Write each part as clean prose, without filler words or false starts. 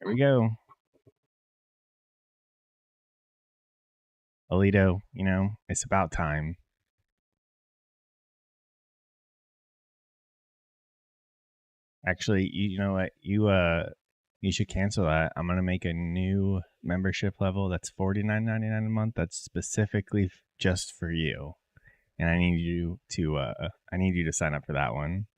There we go. Alito, it's about time. Actually, you know what? You should cancel that. I'm gonna make a new membership level that's $49.99 a month. That's specifically just for you, and I need you to sign up for that one.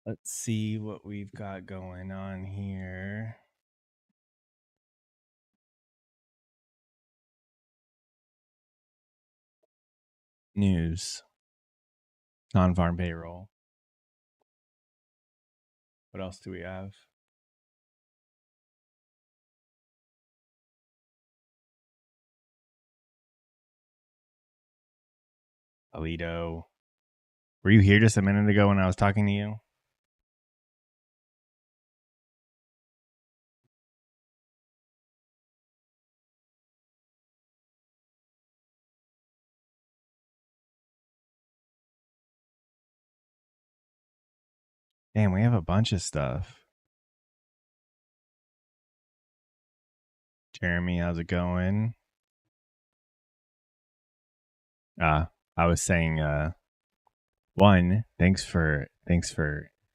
Let's see what we've got going on here. News. Non-farm payroll. What else do we have? Alito. Were you here just a minute ago when I was talking to you? Damn, we have a bunch of stuff. Jeremy, how's it going? I was saying, one, thanks for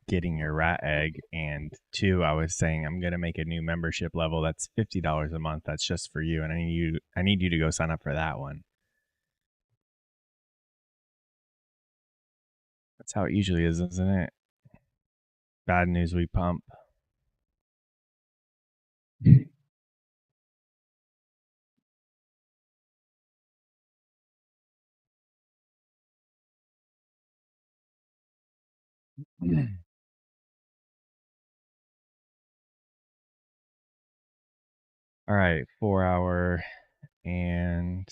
getting your rat egg, and two, I was saying I'm gonna make a new membership level that's $50 a month. That's just for you, and I need you to go sign up for that one. That's how it usually is, isn't it? Bad news we pump. All right, 4 hour and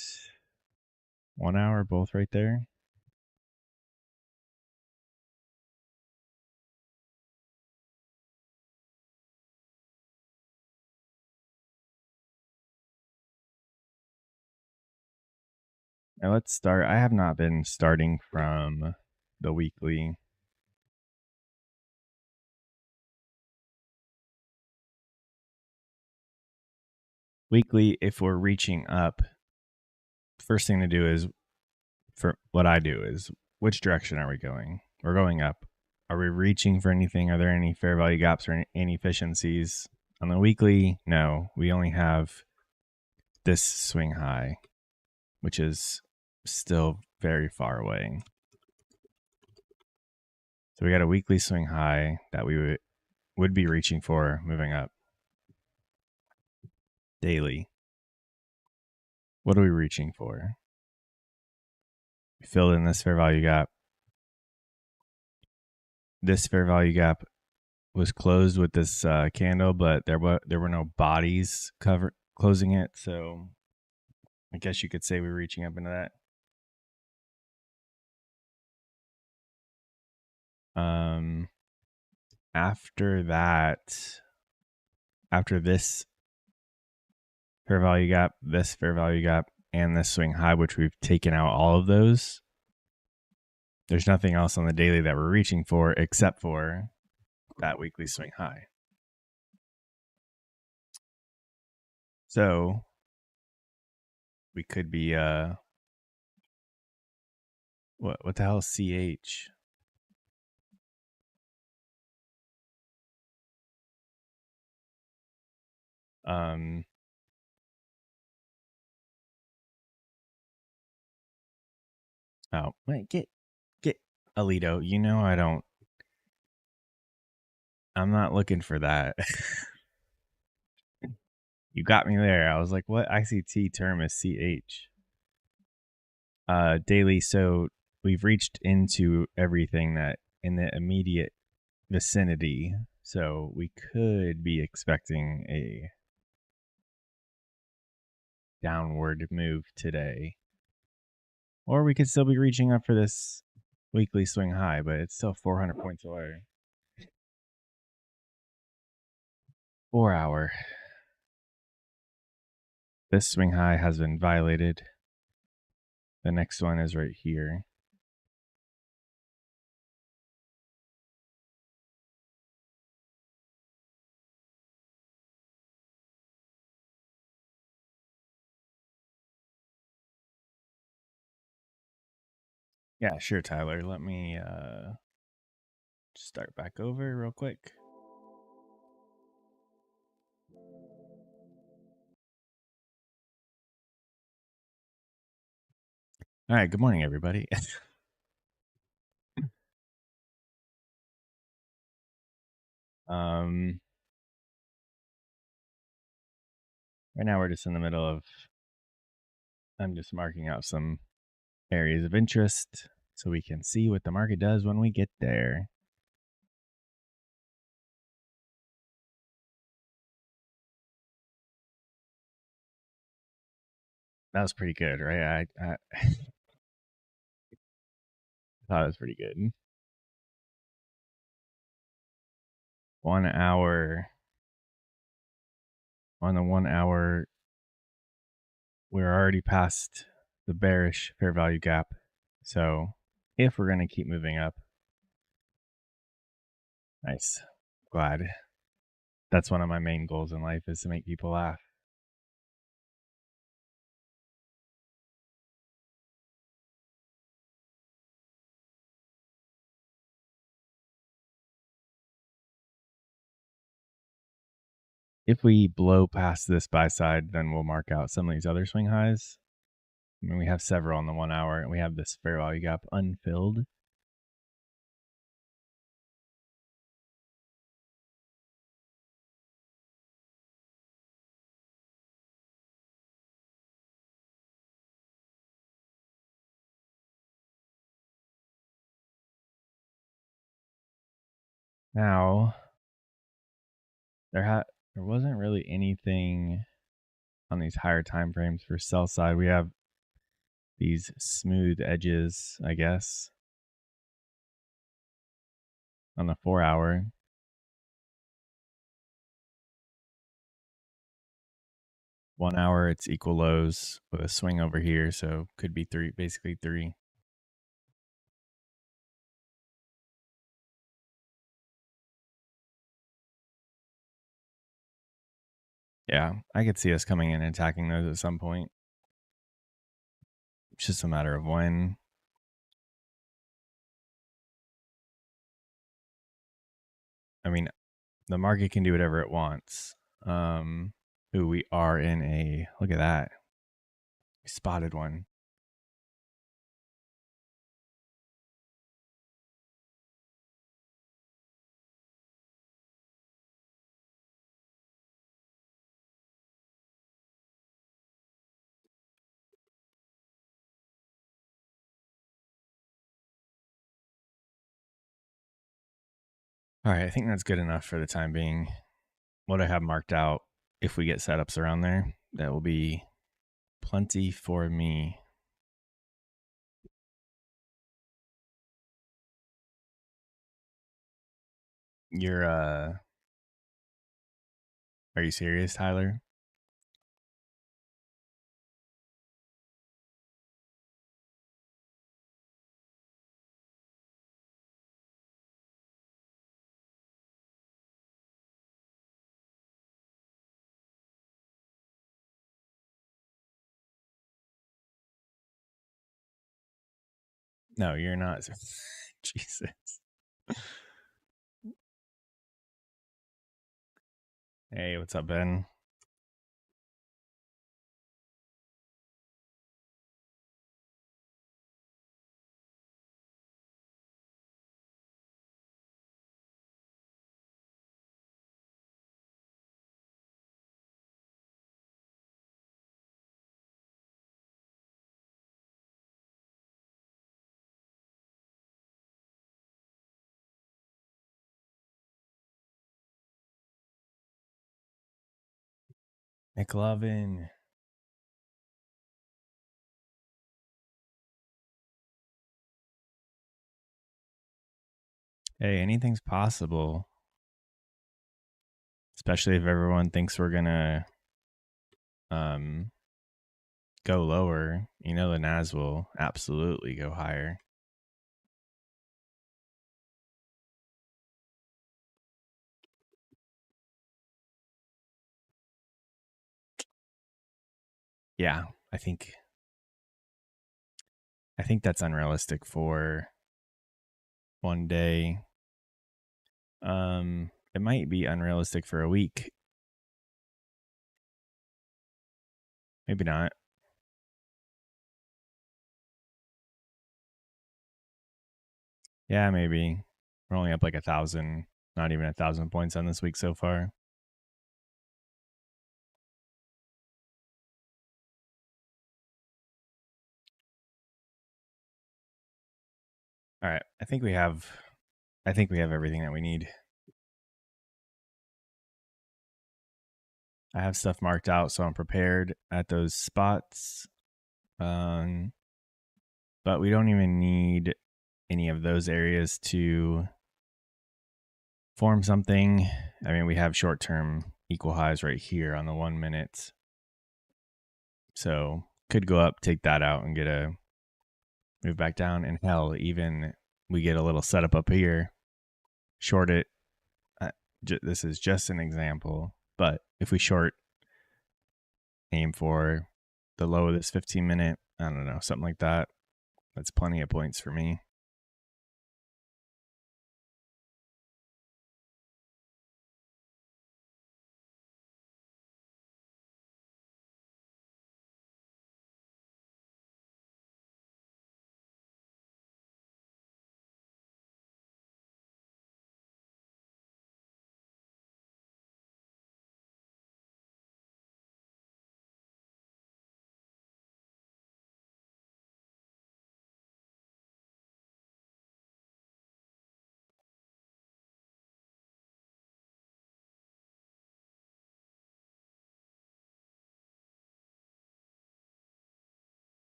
1 hour, both right there. Now let's start. I have not been starting from the weekly. Weekly, if we're reaching up, first thing to do is, for what I do is, which direction are we going? We're going up. Are we reaching for anything? Are there any fair value gaps or inefficiencies? On the weekly, no. We only have this swing high, which is still very far away. So we got a weekly swing high that we would be reaching for moving up. Daily. What are we reaching for? We filled in this fair value gap. This fair value gap was closed with this candle, but there were no bodies closing it, so I guess you could say we're reaching up into that. After that, after this fair value gap, this fair value gap, and this swing high, which we've taken out all of those, there's nothing else on the daily that we're reaching for except for that weekly swing high. So we could be what the hell is CH? Oh, wait, get Alito. You know I don't I'm not looking for that. You got me there. I was like, what ICT term is CH? Daily. So we've reached into everything that in the immediate vicinity. So we could be expecting a downward move today. Or we could still be reaching up for this weekly swing high, but it's still 400 points away. 4 hour. This swing high has been violated. The next one is right here. Yeah, sure, Tyler. Let me start back over real quick. All right, good morning, everybody. Right now we're just in the middle of, I'm just marking out some areas of interest so we can see what the market does when we get there. That was pretty good, right? I thought it was pretty good. 1 hour, on the 1 hour, we're already past the bearish fair value gap. So if we're going to keep moving up, nice. Glad. That's one of my main goals in life is to make people laugh. If we blow past this buy side, then we'll mark out some of these other swing highs. I mean, we have several on the 1 hour, and we have this fair value gap unfilled. Now, there wasn't really anything on these higher time frames for sell side. We have these smooth edges, I guess, on the 4 hour. 1 hour, it's equal lows with a swing over here, so could be three, basically three. Yeah, I could see us coming in and attacking those at some point. It's just a matter of when. I mean, the market can do whatever it wants. Ooh, we are in a, look at that. We spotted one. All right, I think that's good enough for the time being. What I have marked out, if we get setups around there, that will be plenty for me. You're, are you serious, Tyler? No, you're not. Jesus. Hey, what's up, Ben? McLovin. Hey, anything's possible. Especially if everyone thinks we're gonna um go lower. You know the Nas will absolutely go higher. Yeah, I think that's unrealistic for one day. It might be unrealistic for a week. Maybe not. Yeah, maybe. We're only up like 1,000, not even 1,000 points on this week so far. All right. I think we have everything that we need. I have stuff marked out so I'm prepared at those spots. Um but we don't even need any of those areas to form something. I mean, we have short-term equal highs right here on the 1 minute. So, could go up, take that out and get a move back down, and hell, even we get a little setup up here, short it. This is just an example, but if we short, aim for the low of this 15-minute, I don't know, something like that. That's plenty of points for me.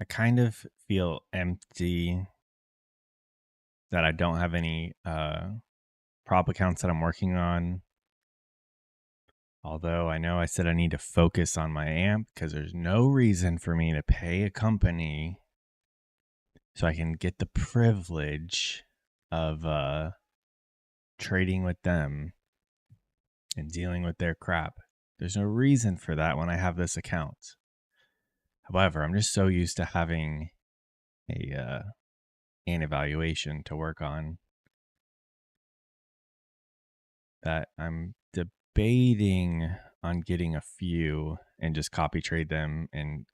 I kind of feel empty that I don't have any prop accounts that I'm working on. Although I know I said I need to focus on my AMP because there's no reason for me to pay a company so I can get the privilege of trading with them and dealing with their crap. There's no reason for that when I have this account. However, I'm just so used to having an evaluation to work on that I'm debating on getting a few and just copy trade them. And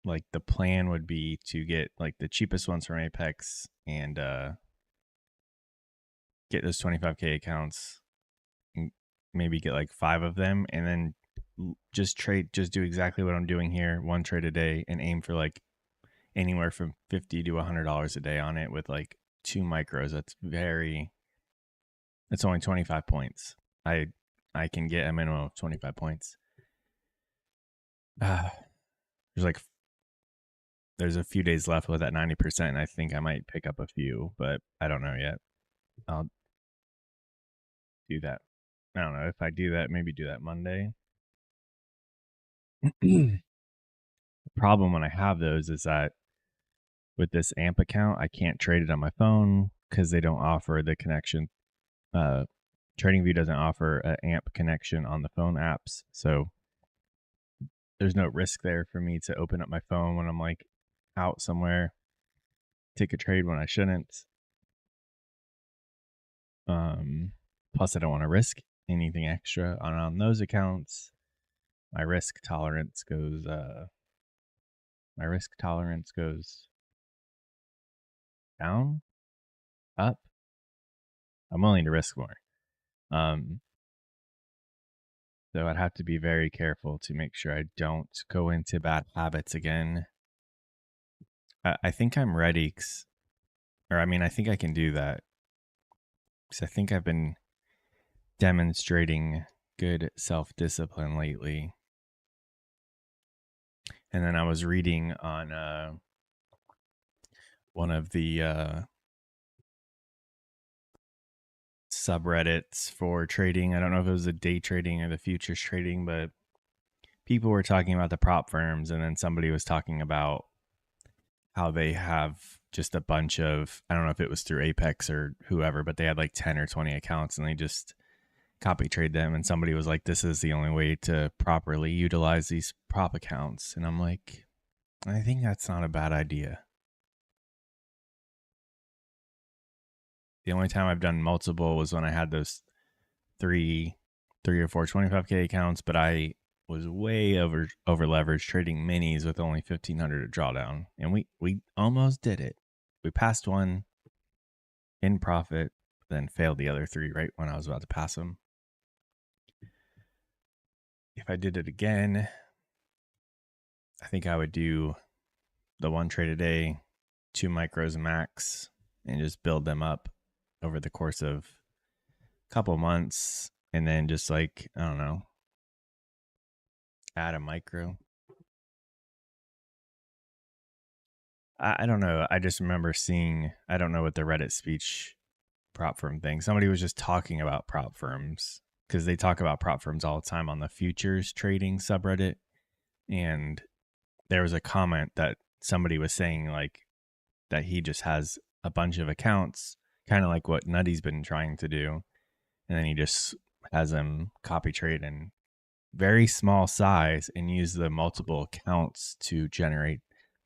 like the plan would be to get like the cheapest ones from Apex and get those 25K accounts and maybe get like 5 of them and then just do exactly what I'm doing here, one trade a day, and aim for like anywhere from $50 to $100 a day on it with like 2 micros. That's only 25 points. I can get a minimum of 25 points. Uh, there's like there's a few days left with that 90%. I think I might pick up a few, but I don't know yet. I'll do that. I don't know if I do that. Maybe do that Monday. The problem when I have those is that with this AMP account, I can't trade it on my phone because they don't offer the connection. TradingView doesn't offer an AMP connection on the phone apps, so there's no risk there for me to open up my phone when I'm like out somewhere, take a trade when I shouldn't. Plus, I don't want to risk anything extra on those accounts. My risk tolerance goes. My risk tolerance goes down, up. I'm willing to risk more. Um, So I'd have to be very careful to make sure I don't go into bad habits again. I think I'm ready, or I mean, I think I can do that because I think I've been demonstrating good self discipline lately. And then I was reading on one of the subreddits for trading. I don't know if it was the day trading or the futures trading, but people were talking about the prop firms, and then somebody was talking about how they have just a bunch of, I don't know if it was through Apex or whoever, but they had like 10 or 20 accounts and they just copy trade them. And somebody was like, this is the only way to properly utilize these prop accounts. And I'm like, I think that's not a bad idea. The only time I've done multiple was when I had those three or four 25K accounts, but I was way over leveraged trading minis with only 1,500 to drawdown. And we almost did it. We passed one in profit, then failed the other three right when I was about to pass them. If I did it again, I think I would do the one trade a day, 2 micros max, and just build them up over the course of a couple months. And then just like, I don't know, add a micro. I don't know. I just remember seeing, I don't know what the Reddit speech prop firm thing. Somebody was just talking about prop firms because they talk about prop firms all the time on the futures trading subreddit. And there was a comment that somebody was saying like that he just has a bunch of accounts, kind of like what Nutty's been trying to do. And then he just has them copy trade in very small size and use the multiple accounts to generate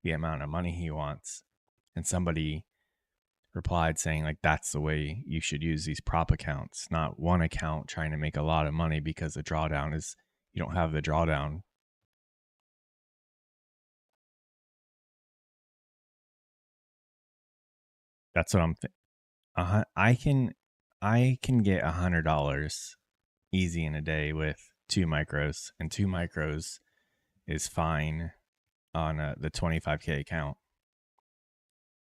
the amount of money he wants. And somebody replied saying like that's the way you should use these prop accounts, not one account trying to make a lot of money because the drawdown is, you don't have the drawdown. That's what I'm I can get $100 easy in a day with 2 micros, and 2 micros is fine on the 25K account.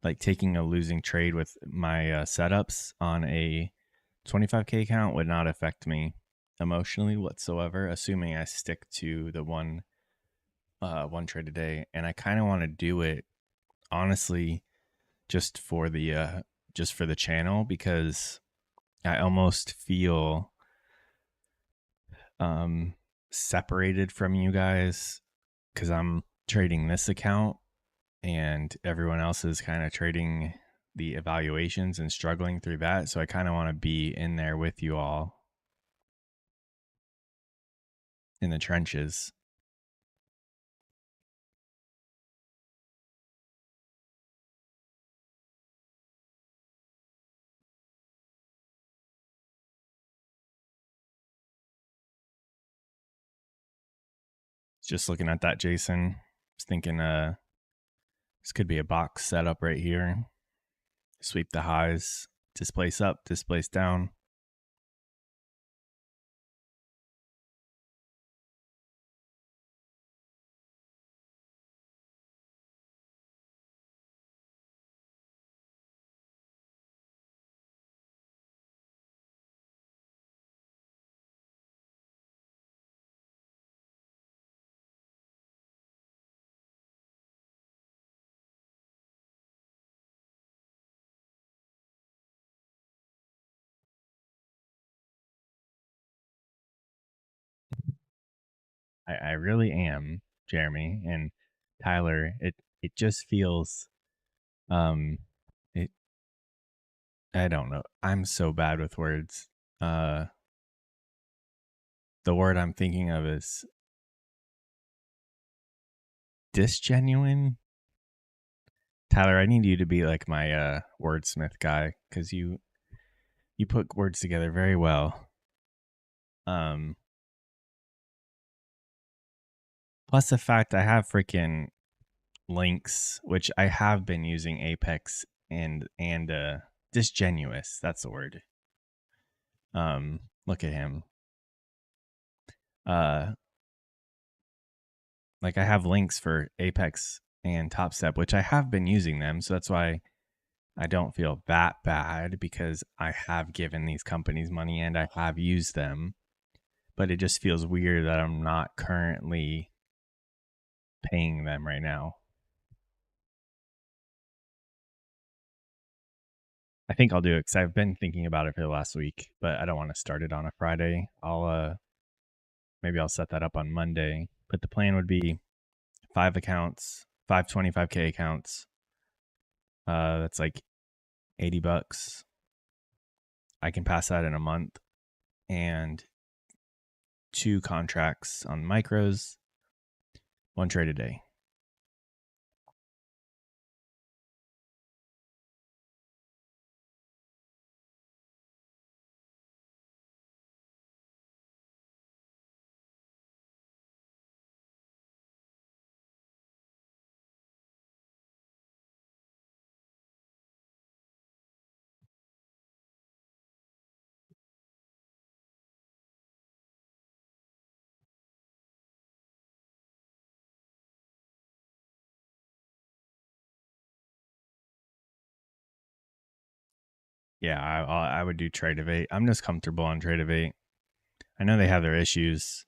Like taking a losing trade with my setups on a 25K account would not affect me emotionally whatsoever, assuming I stick to the one trade a day. And I kind of want to do it honestly just for the channel, because I almost feel separated from you guys because I'm trading this account and everyone else is kind of trading the evaluations and struggling through that. So I kind of want to be in there with you all in the trenches. Just looking at that, Jason, I was thinking this could be a box setup right here. Sweep the highs, displace up, displace down. I really am, Jeremy and Tyler. It just feels um it I don't know. I'm so bad with words. Uh the word I'm thinking of is disgenuine. Tyler, I need you to be like my wordsmith guy because you put words together very well. Um Plus the fact I have freaking links, which I have been using Apex and disgenuous. That's the word. Look at him. like I have links for Apex and Top Step, which I have been using them. So that's why I don't feel that bad, because I have given these companies money and I have used them. But it just feels weird that I'm not currently paying them right now. I think I'll do it because I've been thinking about it for the last week, but I don't want to start it on a Friday. Maybe I'll set that up on Monday. But the plan would be 5 accounts, 525K accounts. That's like $80. I can pass that in a month, and 2 contracts on micros, 1 trade a day. Yeah, I would do Tradeovate. I'm just comfortable on Tradeovate. I know they have their issues.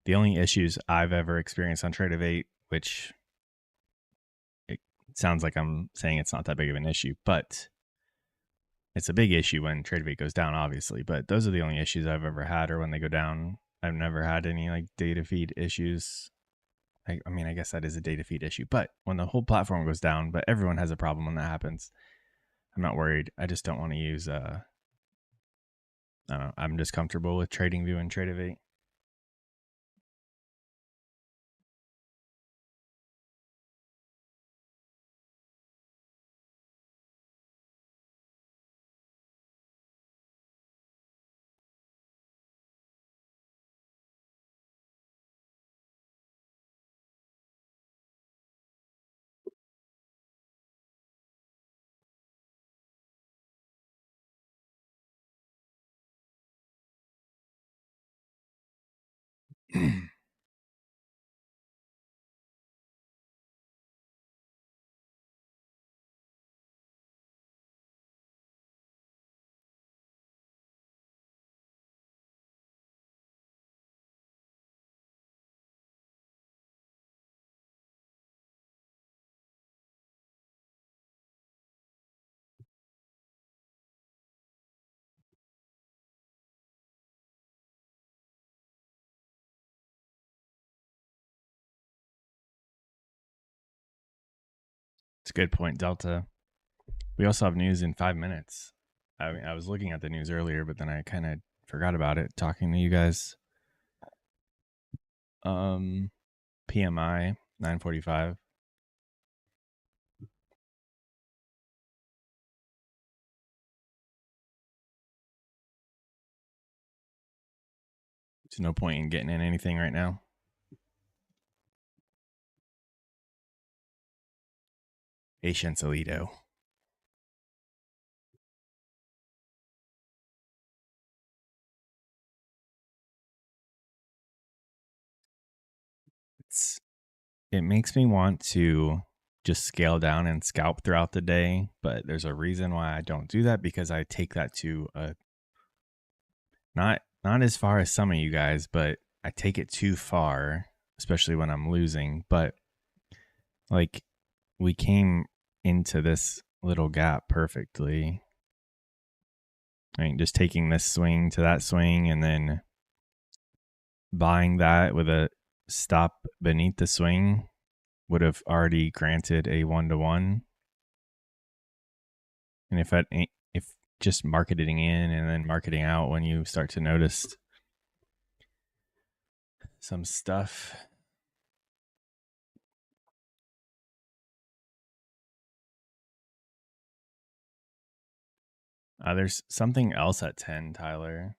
The only issues I've ever experienced on Tradeovate, which it sounds like I'm saying it's not that big of an issue, but it's a big issue when Tradeovate goes down, obviously. But those are the only issues I've ever had, or when they go down. I've never had any like data feed issues. I mean, I guess that is a data feed issue, but when the whole platform goes down, but everyone has a problem when that happens, I'm not worried. I just don't want to use, I don't know, I'm just comfortable with TradingView and Tradeovate. It's a good point, Delta. We also have news in 5 minutes. I mean, I was looking at the news earlier, but then I kind of forgot about it talking to you guys. PMI 945. There's no point in getting in anything right now. Alido. It makes me want to just scale down and scalp throughout the day, but there's a reason why I don't do that, because I take that to a not as far as some of you guys, but I take it too far, especially when I'm losing. But like, we came into this little gap perfectly. I mean, just taking this swing to that swing and then buying that with a stop beneath the swing would have already granted a 1-to-1. And if just marketing in and then marketing out when you start to notice some stuff. There's something else at 10, Tyler.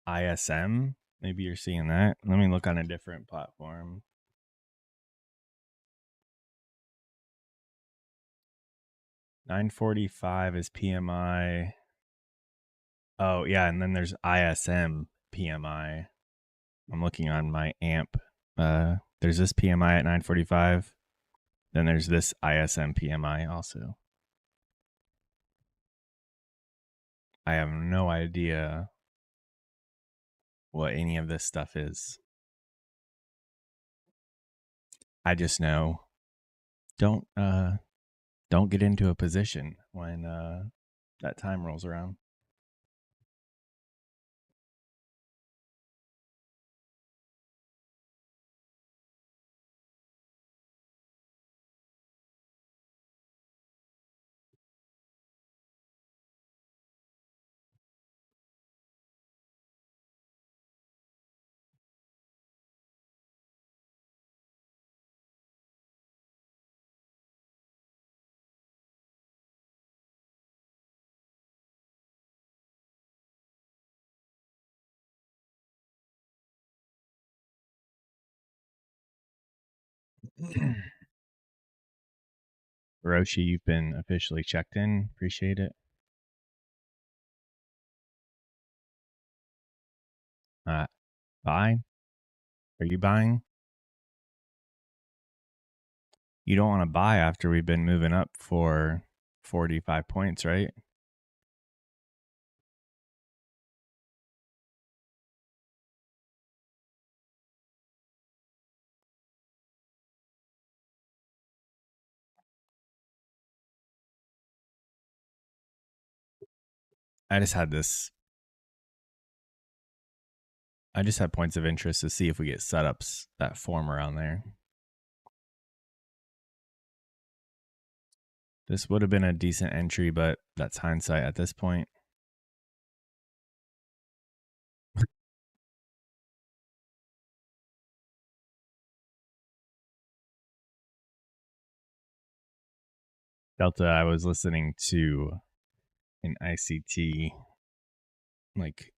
ISM. Maybe you're seeing that. Let me look on a different platform. $945 is PMI. Oh, yeah. And then there's ISM PMI. I'm looking on my AMP. There's this PMI at 945. Then there's this ISM PMI also. I have no idea what any of this stuff is. I just know don't get into a position when that time rolls around. Roshi, you've been officially checked in. Appreciate it. Buy? Are you buying? You don't want to buy after we've been moving up for 45 points, right? I just had this. I just had points of interest to see if we get setups that form around there. This would have been a decent entry, but that's hindsight at this point. Delta, I was listening to an ICT like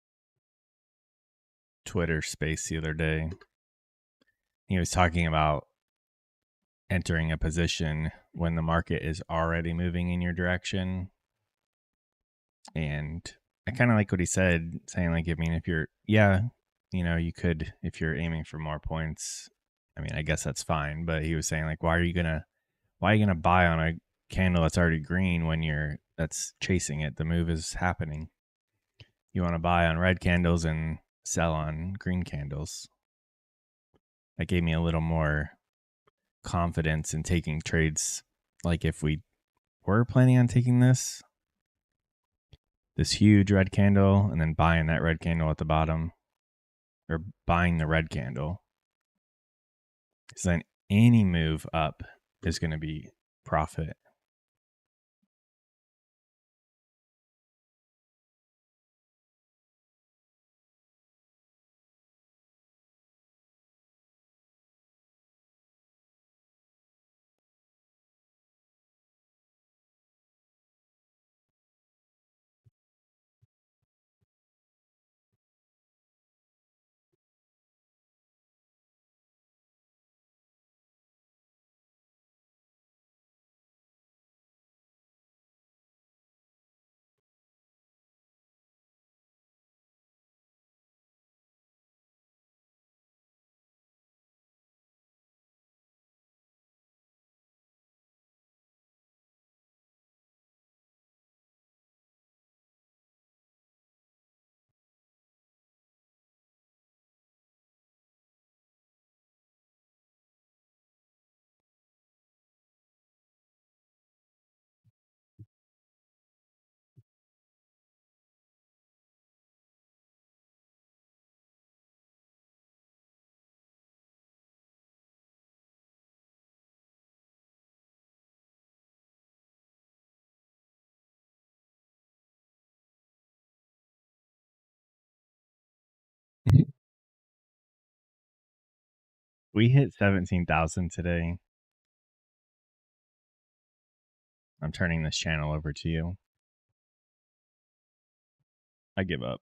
Twitter space the other day. He was talking about entering a position when the market is already moving in your direction. And I kind of like what he said, saying like, I mean, if you're, you could, if you're aiming for more points, I mean, I guess that's fine. But he was saying like, why are you going to buy on a candle that's already green when that's chasing it? The move is happening. You want to buy on red candles and sell on green candles. That gave me a little more confidence in taking trades. Like if we were planning on taking this huge red candle and then buying that red candle at the bottom, or buying the red candle, because then any move up is going to be profit. We hit 17,000 today. I'm turning this channel over to you. I give up.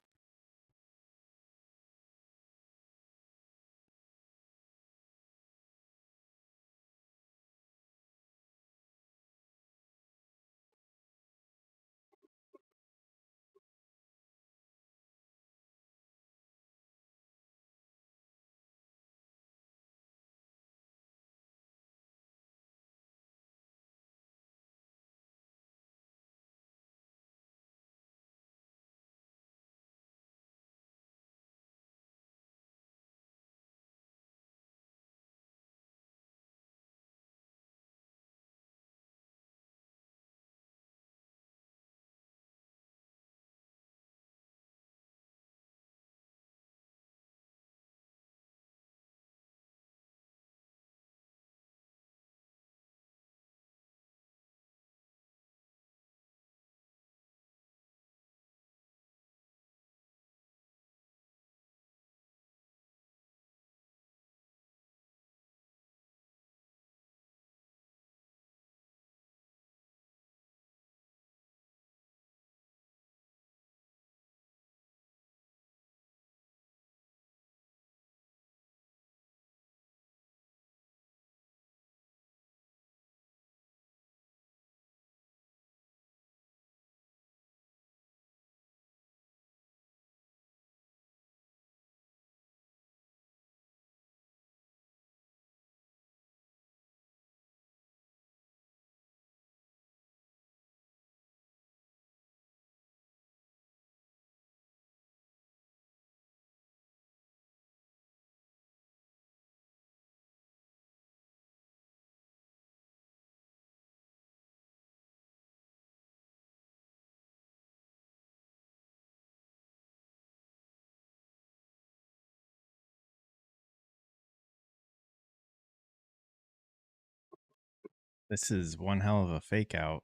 This is one hell of a fake out.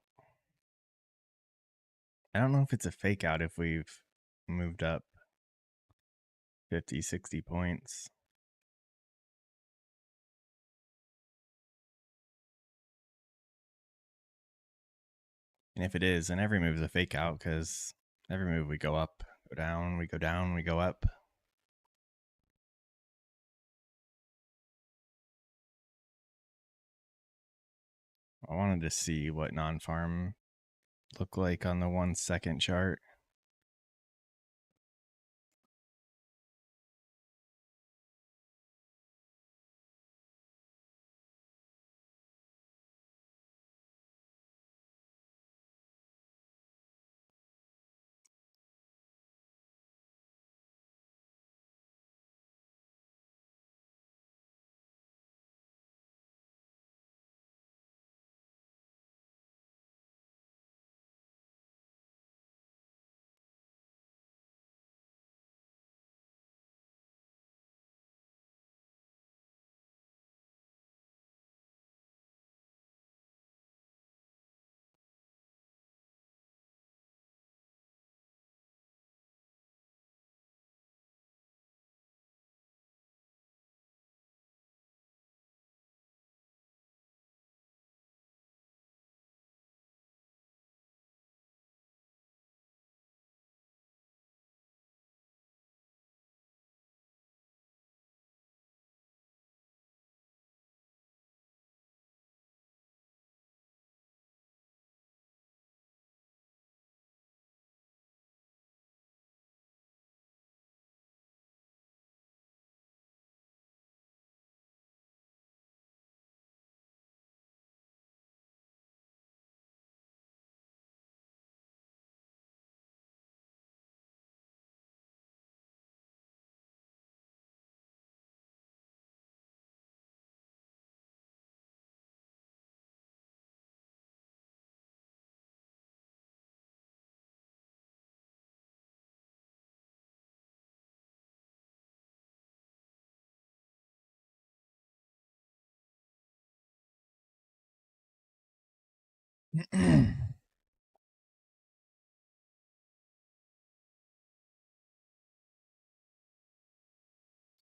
I don't know if it's a fake out if we've moved up 50, 60 points. And if it is, then every move is a fake out because every move we go up, go down, we go down, we go up. I wanted to see what non-farm looked like on the 1 second chart.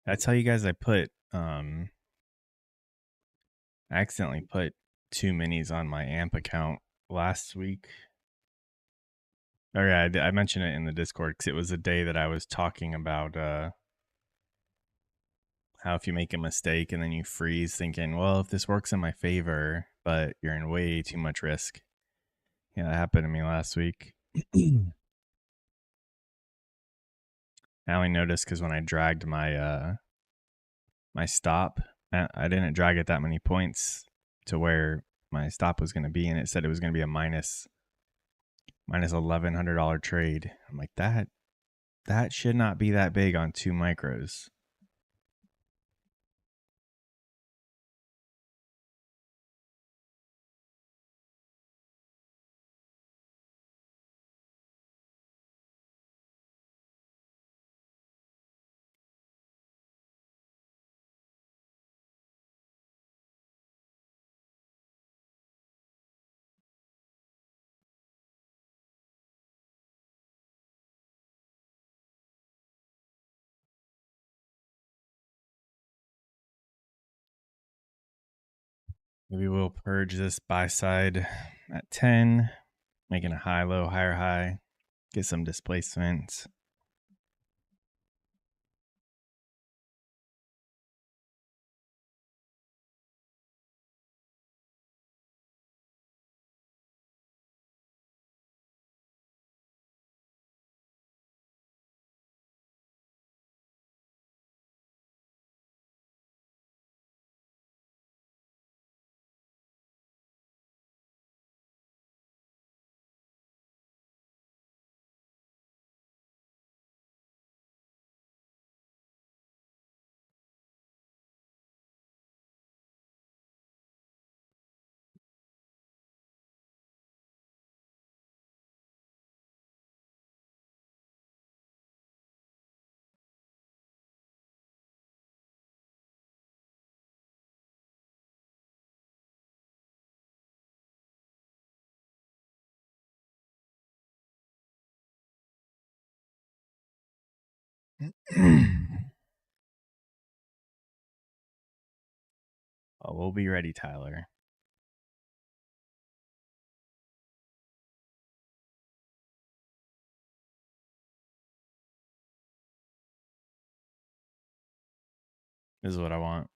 I tell you guys, I accidentally put 2 minis on my AMP account last week. Or yeah, I mentioned it in the Discord because it was a day that I was talking about how if you make a mistake and then you freeze thinking, well, if this works in my favor, but you're in way too much risk. Yeah, that happened to me last week. I only noticed because when I dragged my stop, I didn't drag it that many points to where my stop was going to be, and it said it was going to be a minus $1,100 trade. I'm like, that should not be that big on 2 micros. Maybe we'll purge this buy side at 10, making a high, low, higher, high, get some displacements. Oh, we'll be ready, Tyler. This is what I want.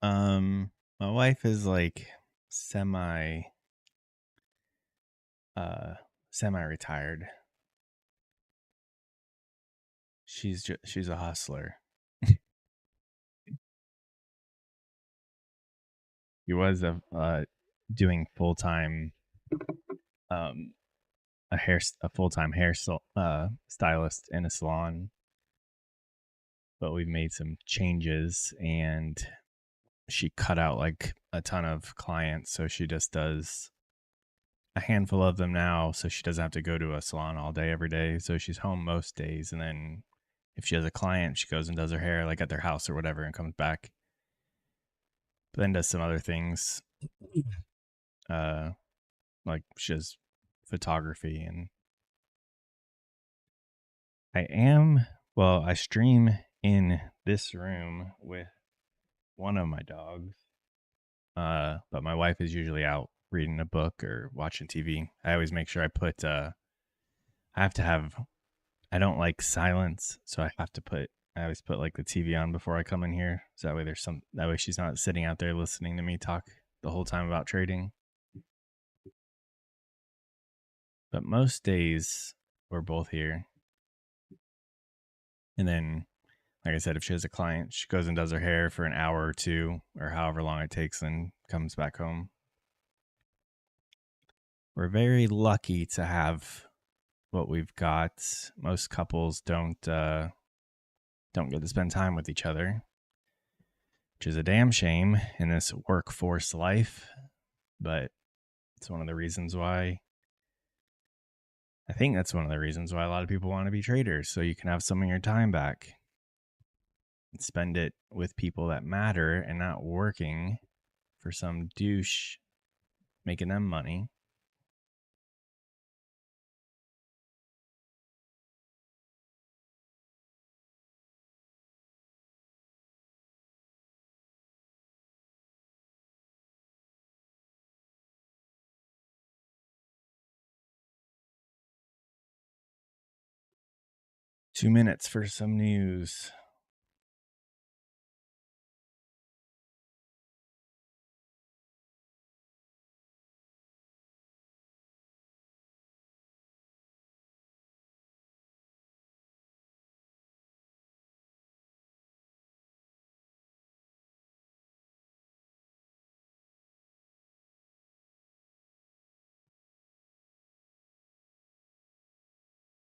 My wife is like semi uh semi-retired. She's a hustler. He was doing full-time um a full-time stylist in a salon, but we've made some changes and she cut out like a ton of clients, so she just does a handful of them now, so she doesn't have to go to a salon all day every day. So she's home most days, and then if she has a client, she goes and does her hair like at their house or whatever, and comes back. But then does some other things, uh, like she does photography, and I stream in this room with one of my dogs. But my wife is usually out reading a book or watching TV. I always make sure I have to have, I don't like silence, so I always put like the TV on before I come in here. So that way she's not sitting out there listening to me talk the whole time about trading. But most days we're both here. And then, like I said, if she has a client, she goes and does her hair for an hour or two or however long it takes and comes back home. We're very lucky to have what we've got. Most couples don't get to spend time with each other, which is a damn shame in this workforce life. But it's one of the reasons why I think that's one of the reasons why a lot of people want to be traders, so you can have some of your time back and spend it with people that matter and not working for some douche making them money. $2 minutes for some news.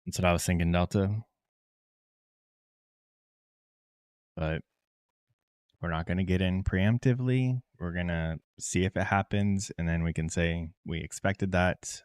That's what I was thinking, Delta. But we're not going to get in preemptively. We're going to see if it happens, and then we can say we expected that.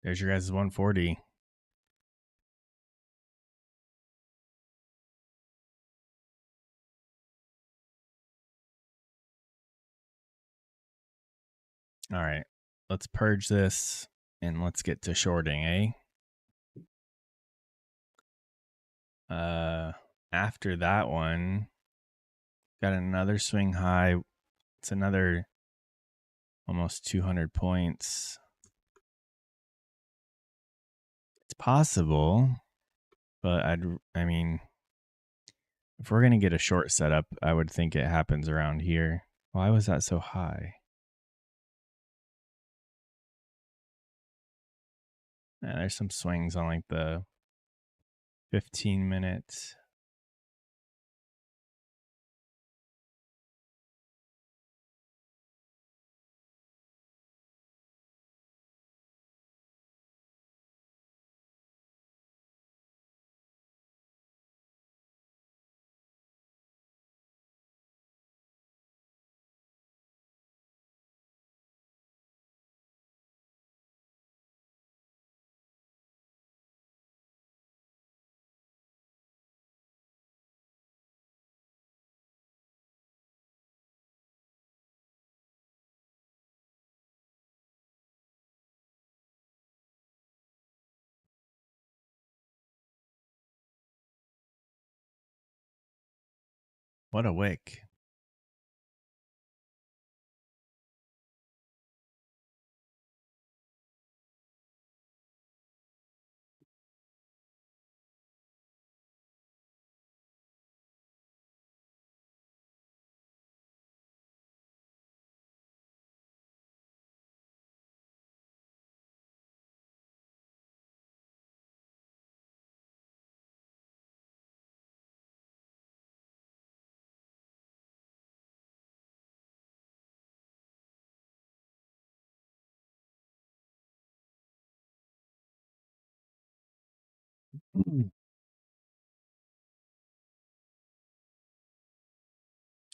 There's your guys' 140. All right. Let's purge this and let's get to shorting, eh? After that one, got another swing high. It's another almost 200 points. It's possible, but I mean, if we're going to get a short setup, I would think it happens around here. Why was that so high? Yeah, there's some swings on like the 15 minutes. What a wick.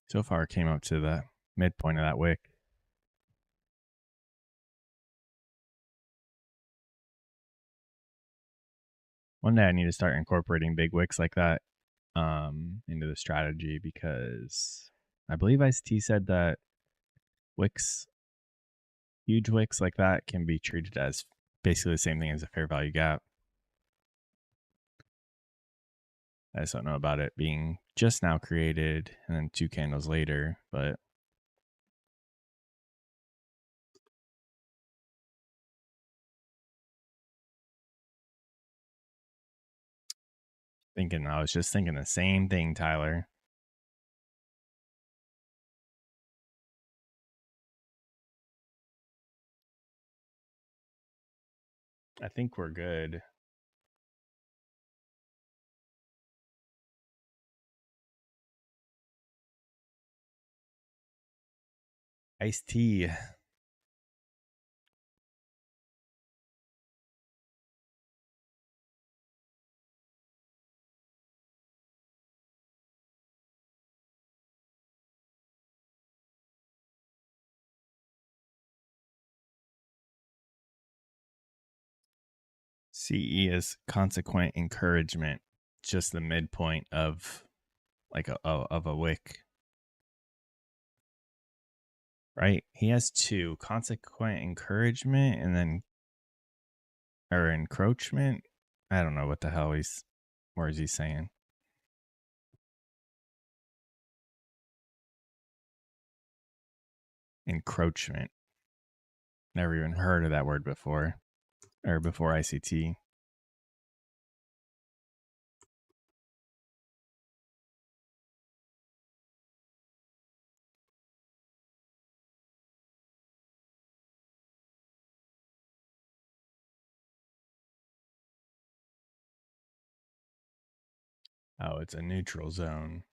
So far, came up to the midpoint of that wick. One day I need to start incorporating big wicks like that into the strategy because I believe ICT said that wicks, huge wicks like that, can be treated as basically the same thing as a fair value gap. I just don't know about it being just now created and then 2 candles later, but I was just thinking the same thing, Tyler. I think we're good. Iced tea. CE is consequent encouragement, just the midpoint of like of a wick, right? He has two: consequent encouragement and then or encroachment. I don't know what the hell where is he saying? Encroachment. Never even heard of that word before, or before ICT. Oh, it's a neutral zone.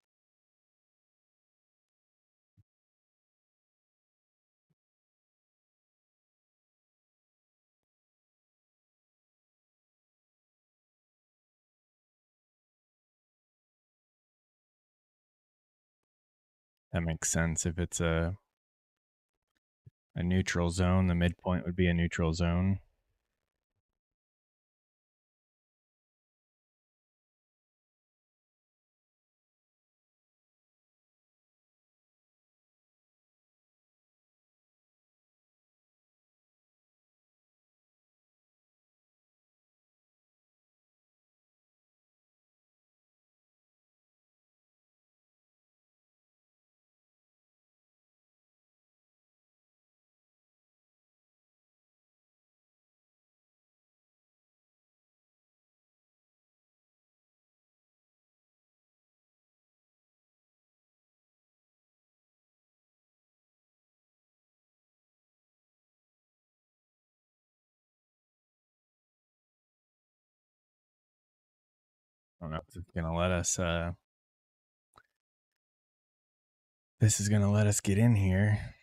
That makes sense. If it's a neutral zone, the midpoint would be a neutral zone. don't know if it's gonna let us. This is gonna let us get in here.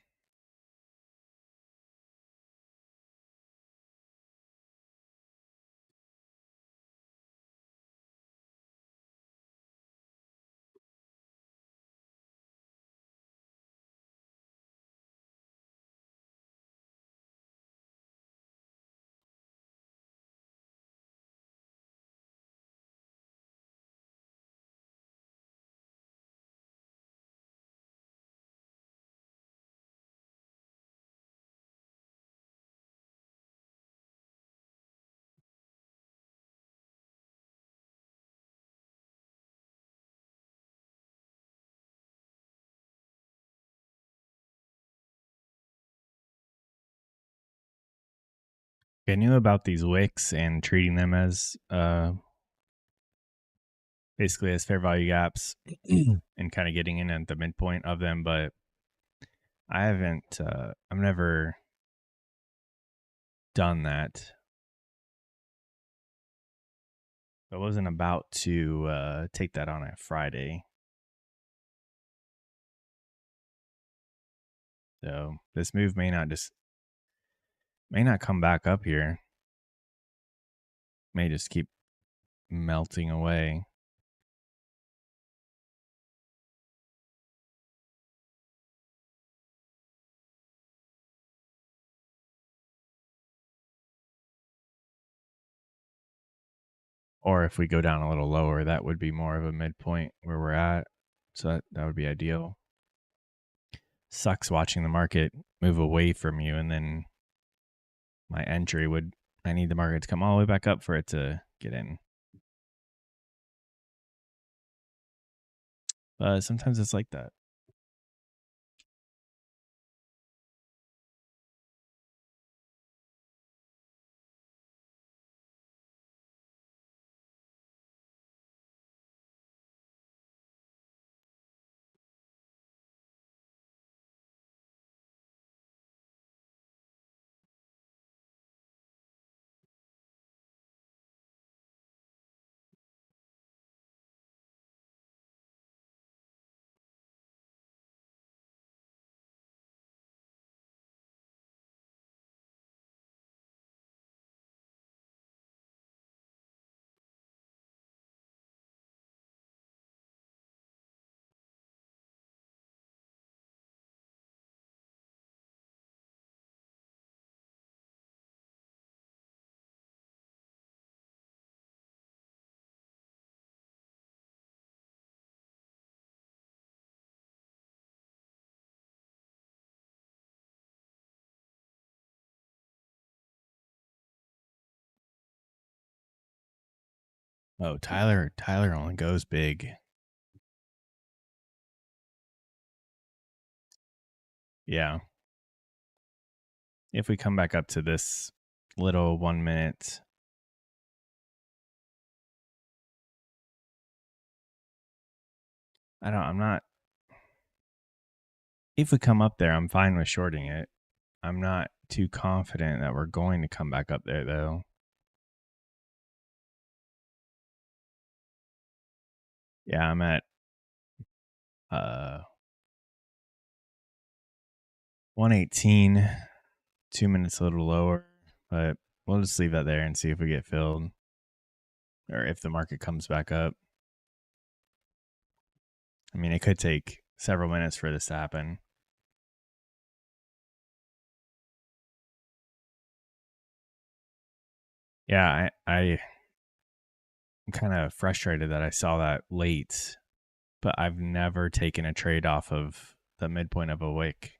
I knew about these wicks and treating them as basically as fair value gaps and kind of getting in at the midpoint of them, but I haven't. I've never done that. I wasn't about to take that on a Friday. So this move may not come back up here. May just keep melting away. Or if we go down a little lower, that would be more of a midpoint where we're at. So that would be ideal. Sucks watching the market move away from you, and then my entry would, I need the market to come all the way back up for it to get in. But sometimes it's like that. Oh, Tyler only goes big. Yeah. If we come back up to this little 1 minute, I'm not, if we come up there, I'm fine with shorting it. I'm not too confident that we're going to come back up there though. Yeah, I'm at 118, 2 minutes a little lower, but we'll just leave that there and see if we get filled or if the market comes back up. I mean, it could take several minutes for this to happen. Yeah, I'm kind of frustrated that I saw that late, but I've never taken a trade off of the midpoint of a wick.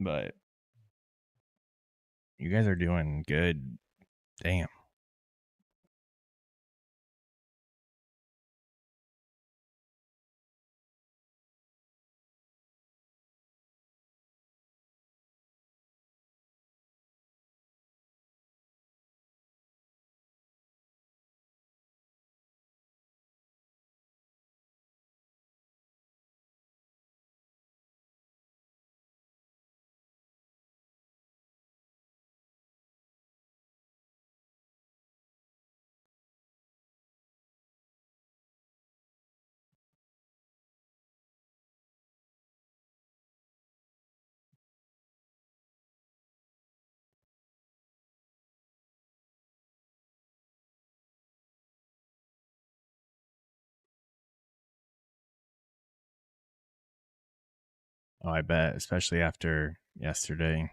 But you guys are doing good. Damn. Oh, I bet, especially after yesterday.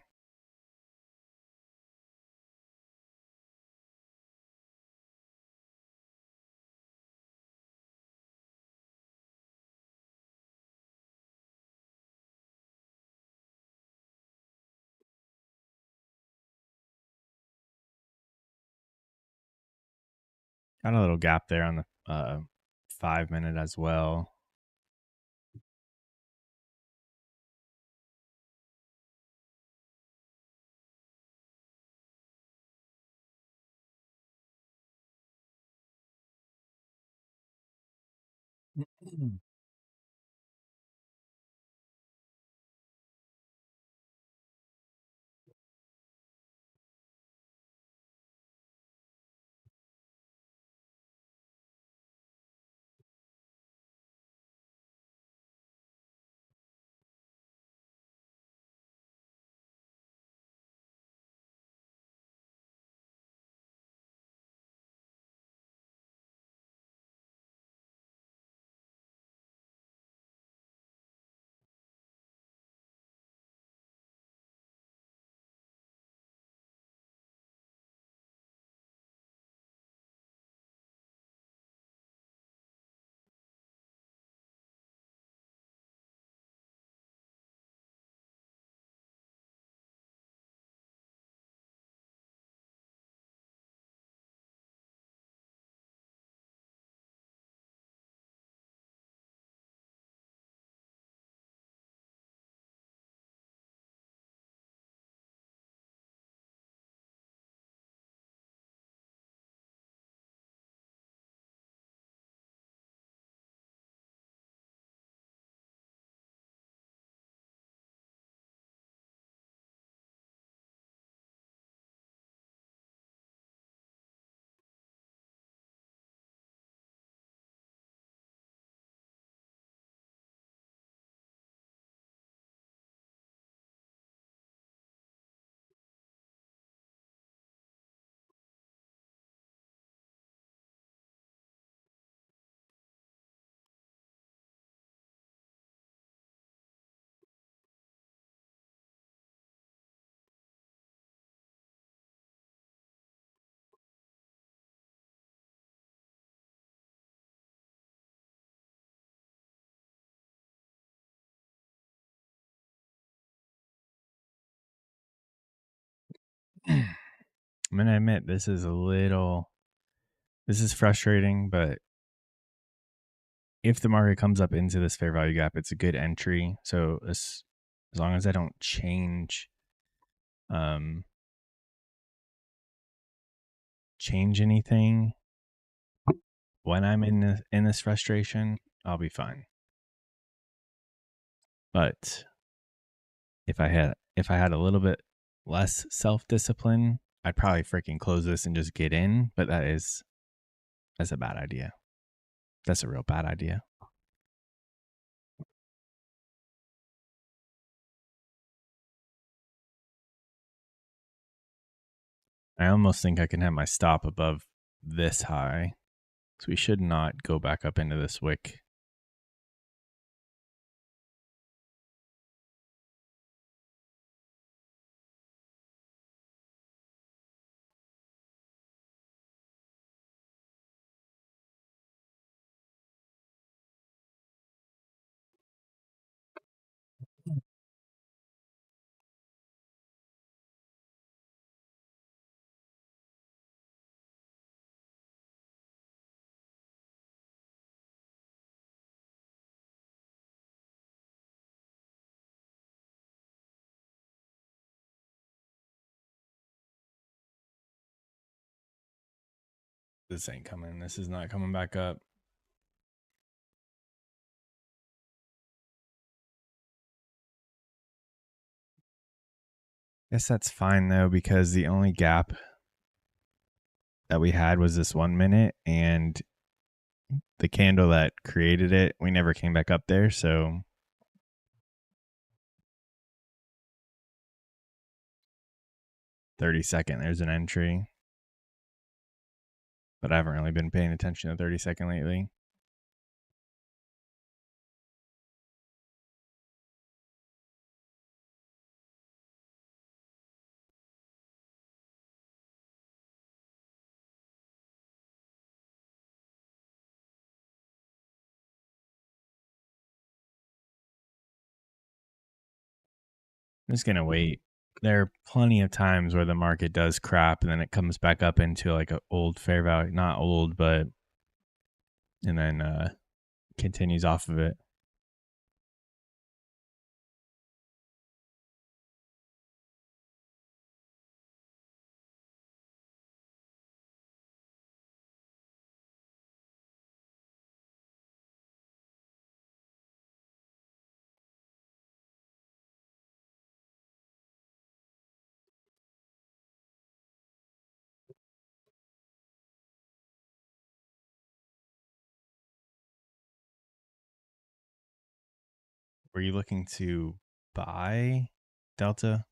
Got a little gap there on the 5 minute as well. I'm gonna admit this is frustrating, but if the market comes up into this fair value gap, it's a good entry. So as long as I don't um change anything when I'm in this frustration, I'll be fine. But if I had a little bit less self discipline, I'd probably freaking close this and just get in. But that's a bad idea. That's a real bad idea. I almost think I can have my stop above this high. So we should not go back up into this wick. This ain't coming. This is not coming back up. Guess that's fine though, because the only gap that we had was this 1 minute, and the candle that created it, we never came back up there. So 30-second, there's an entry. But I haven't really been paying attention to 30-second lately. I'm just gonna wait. There are plenty of times where the market does crap and then it comes back up into like a old fair value, not old, but and then continues off of it. Were you looking to buy Delta?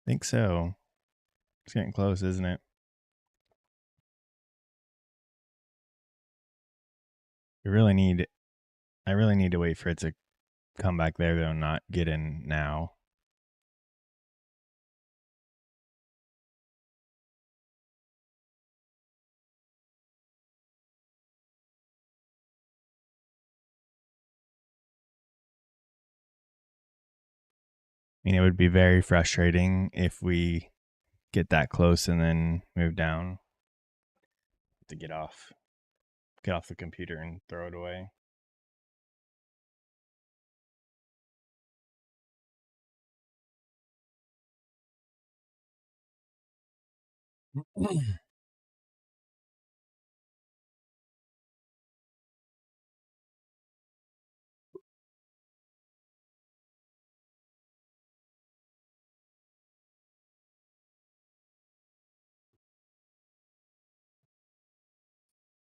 I think so. It's getting close, isn't it? We really need. I really need to wait for it to come back there though, not get in now. I mean, it would be very frustrating if we get that close and then move down to get off the computer and throw it away.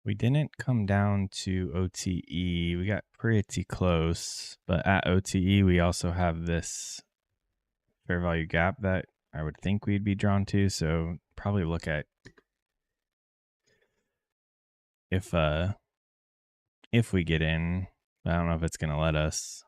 We didn't come down to OTE. We got pretty close, but at OTE, we also have this fair value gap that I would think we'd be drawn to. So probably look at if we get in. I don't know if it's gonna let us.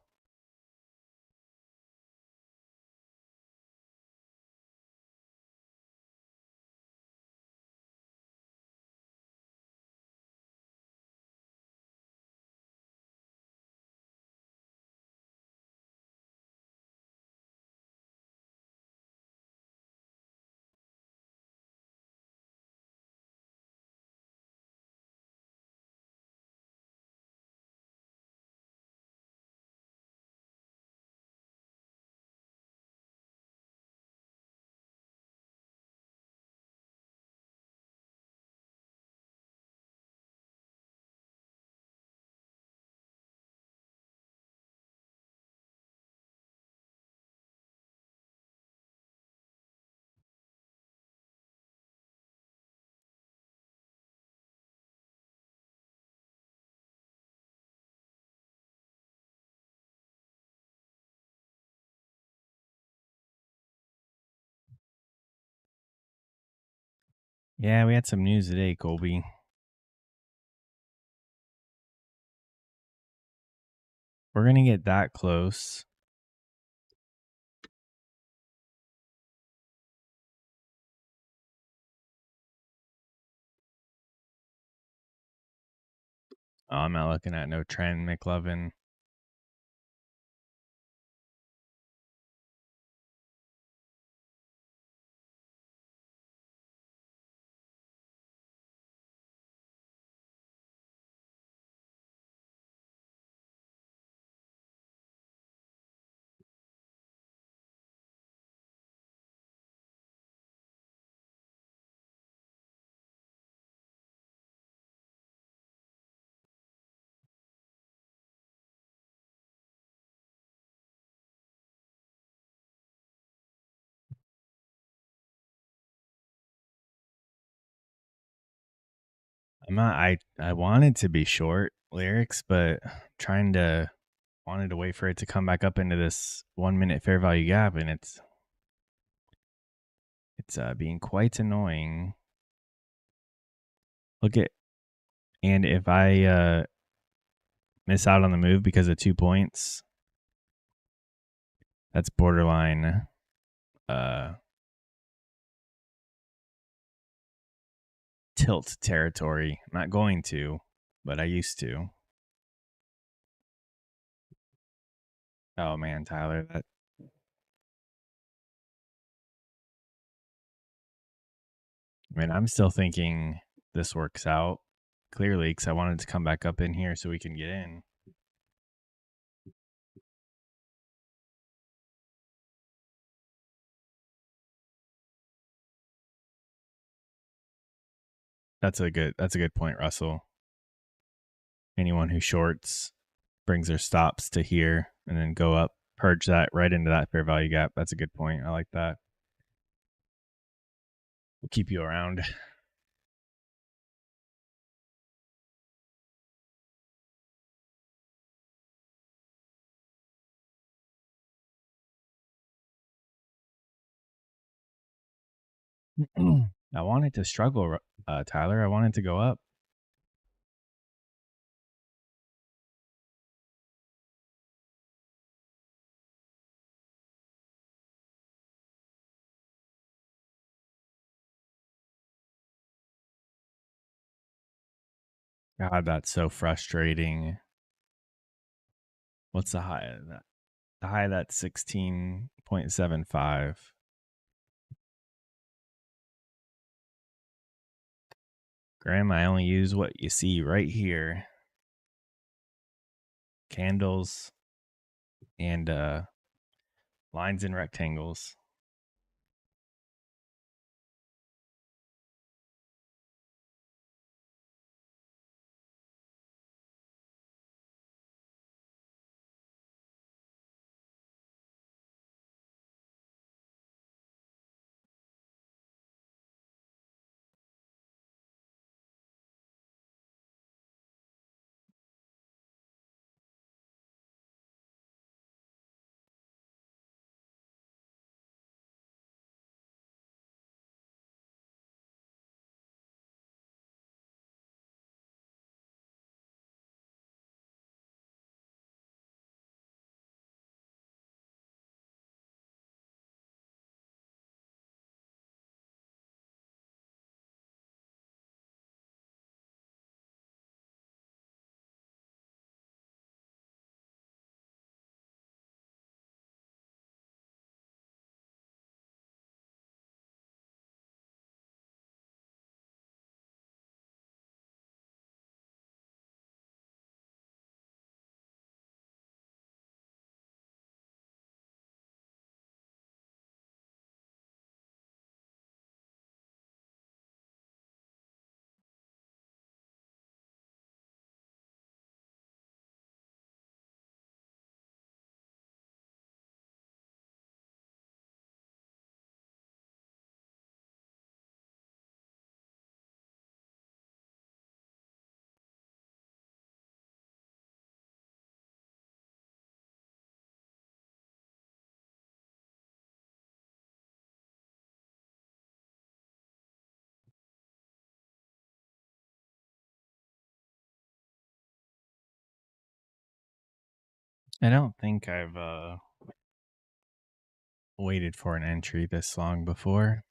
Yeah, we had some news today, Colby. We're gonna get that close. Oh, I'm not looking at no trend, McLovin. I'm not. I wanted to be short lyrics, but trying to wanted to wait for it to come back up into this 1 minute fair value gap, and it's being quite annoying. Look at, and if I miss out on the move because of 2 points, that's borderline tilt territory. I'm not going to, but I used to. Oh man, Tyler, that I mean, I'm still thinking this works out clearly because I wanted to come back up in here so we can get in. That's a good point, Russell. Anyone who shorts brings their stops to here and then go up, purge that right into that fair value gap. That's a good point. I like that. We'll keep you around. I wanted to struggle, Tyler. I wanted to go up. God, that's so frustrating. What's the high of that? The high of that 16.75. Graham, I only use what you see right here. Candles and lines and rectangles. I don't think I've waited for an entry this long before.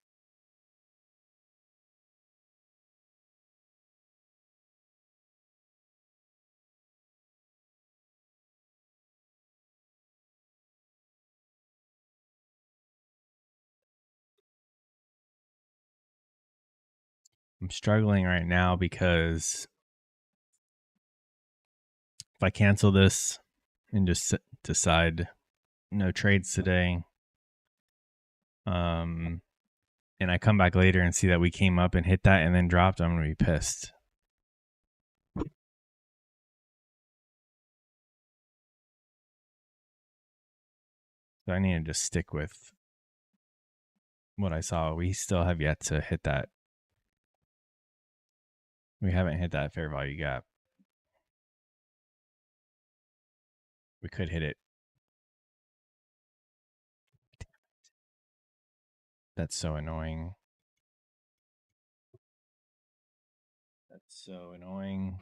I'm struggling right now because if I cancel this and just decide no trades today, and I come back later and see that we came up and hit that and then dropped, I'm going to be pissed. So I need to just stick with what I saw. We still have yet to hit that. We haven't hit that fair value gap. We could hit it. That's so annoying. That's so annoying.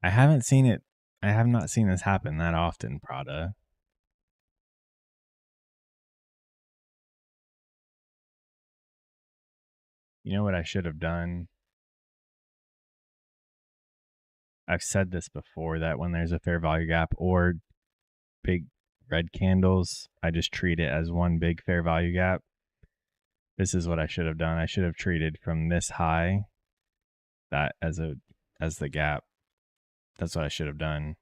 I haven't seen it. I have not seen this happen that often, Prada. You know what I should have done? I've said this before that when there's a fair value gap or big red candles, I just treat it as one big fair value gap. This is what I should have done. I should have treated from this high that as the gap. That's what I should have done.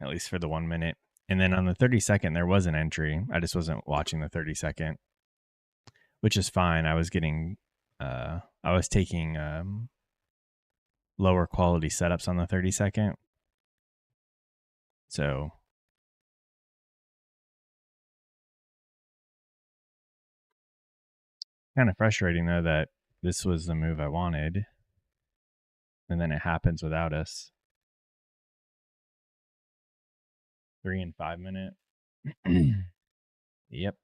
At least for the 1 minute. And then on the 30-second there was an entry. I just wasn't watching the 30-second, which is fine. I was taking lower quality setups on the 30-second. So kind of frustrating though that this was the move I wanted and then it happens without us. 3 and 5 minute. Yep.